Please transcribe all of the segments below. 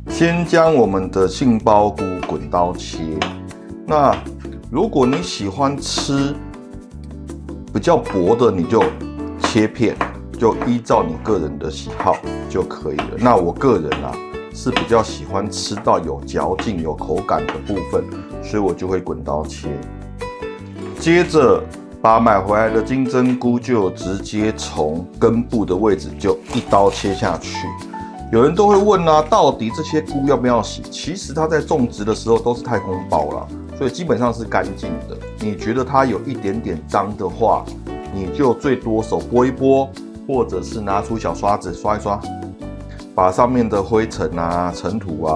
先将我们的杏鲍菇滚刀切。那如果你喜欢吃比较薄的，你就切片，就依照你个人的喜好就可以了。那我个人是比较喜欢吃到有嚼劲、有口感的部分，所以我就会滚刀切。接着把买回来的金针菇就直接从根部的位置就一刀切下去。有人都会问到底这些菇要不要洗？其实它在种植的时候都是太空包啦，所以基本上是干净的。你觉得它有一点点脏的话，你就最多手拨一拨，或者是拿出小刷子刷一刷，把上面的灰尘尘土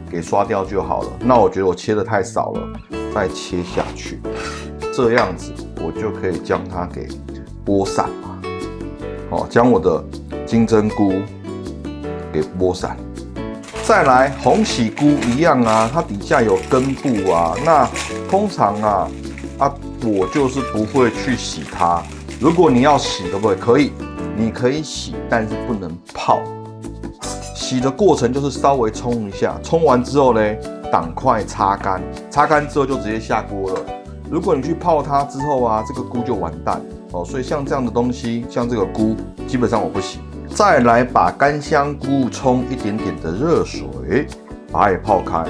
给刷掉就好了。那我觉得我切得太少了，再切下去，这样子我就可以将它给剥散了。将我的金针菇给剥散。再来红喜菇一样它底下有根部那通常我就是不会去洗它。如果你要洗，可不可以？可以，你可以洗，但是不能泡。洗的过程就是稍微冲一下，冲完之后呢，赶快擦干，擦干之后就直接下锅了。如果你去泡它之后这个菇就完蛋所以像这样的东西，像这个菇，基本上我不洗。再来把干香菇冲一点点的热水，把它也泡开。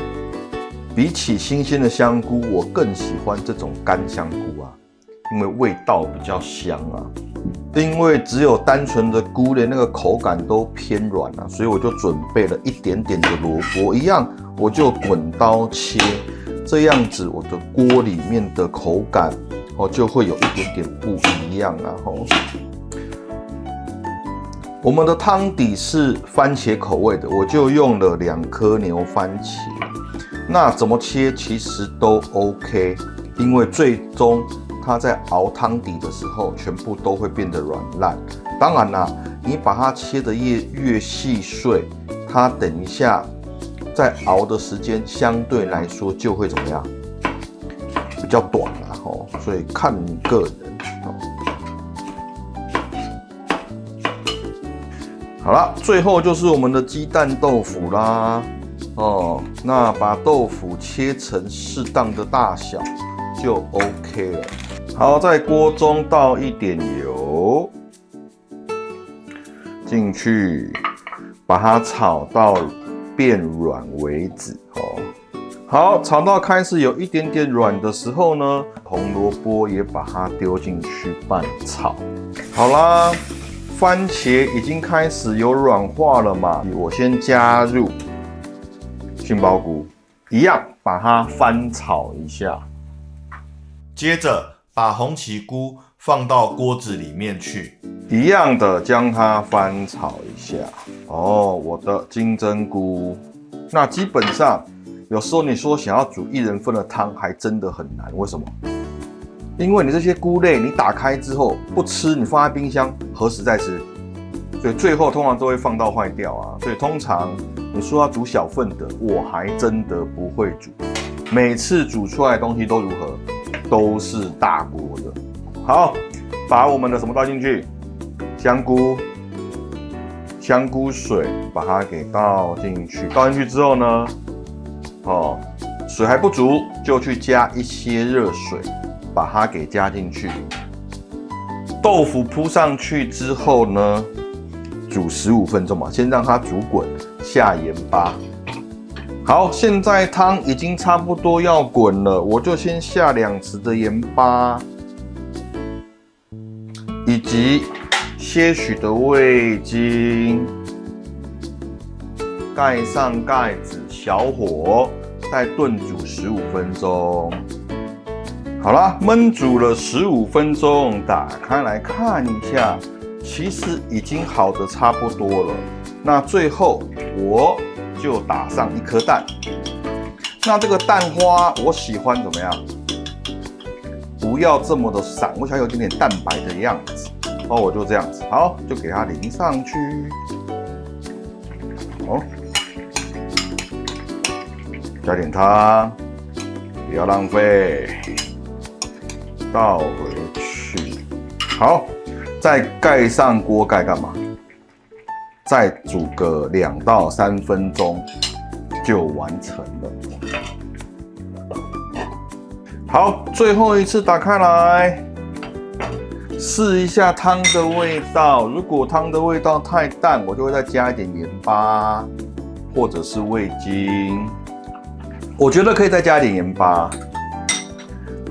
比起新鲜的香菇，我更喜欢这种干香菇因为味道比较香因为只有单纯的菇连那个口感都偏软所以我就准备了一点点的萝卜，一样我就滚刀切，这样子我的锅里面的口感就会有一点点不一样我们的汤底是番茄口味的，我就用了2颗牛番茄。那怎么切其实都 OK， 因为最终它在熬汤底的时候，全部都会变得软烂。当然你把它切得越细碎，它等一下在熬的时间相对来说就会怎么样？比较短所以看你个人好了，最后就是我们的鸡蛋豆腐啦。那把豆腐切成适当的大小就 OK 了。好，在锅中倒一点油进去，把它炒到变软为止好，炒到开始有一点点软的时候呢，红萝卜也把它丢进去拌炒。好啦。番茄已经开始有软化了嘛，我先加入杏鲍菇，一样把它翻炒一下。接着把红喜菇放到锅子里面去，一样的将它翻炒一下。我的金针菇，那基本上有时候你说想要煮1人份的汤，还真的很难。为什么？因为你这些菇类，你打开之后不吃，你放在冰箱，何时再吃？所以最后通常都会放到坏掉所以通常你说要煮小份的，我还真的不会煮。每次煮出来的东西都如何？都是大锅的。好，把我们的什么倒进去？香菇水，把它给倒进去。倒进去之后呢，水还不足，就去加一些热水。把它给加进去，豆腐铺上去之后呢，煮15分钟嘛，先让它煮滚，下盐巴。好，现在汤已经差不多要滚了，我就先下2匙的盐巴，以及些许的味精，盖上盖子，小火，再炖煮15分钟。好啦，焖煮了15分钟，打开来看一下，其实已经好的差不多了。那最后我就打上1颗蛋。那这个蛋花我喜欢怎么样？不要这么的散，我想有一点点蛋白的样子。我就这样子，好，就给它淋上去。加点汤。不要浪费，倒回去。好，再盖上锅盖干嘛？再煮个2到3分钟就完成了。好，最后一次打开来，试一下汤的味道。如果汤的味道太淡，我就会再加一点盐巴，或者是味精。我觉得可以再加一点盐巴。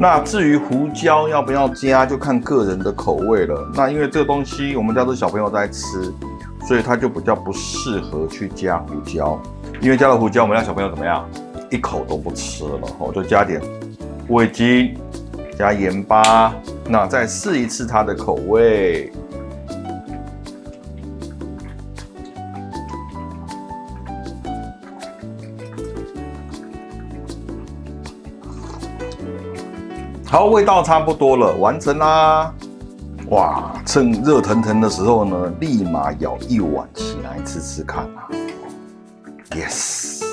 那至于胡椒要不要加，就看个人的口味了。那因为这个东西我们家的小朋友在吃，所以它就比较不适合去加胡椒。因为加了胡椒，我们家小朋友怎么样？一口都不吃了，我就加点味精，加盐巴，那再试一次它的口味。好，味道差不多了，完成啦！哇，趁热腾腾的时候呢，立马舀1碗起来吃吃看啊 ！Yes。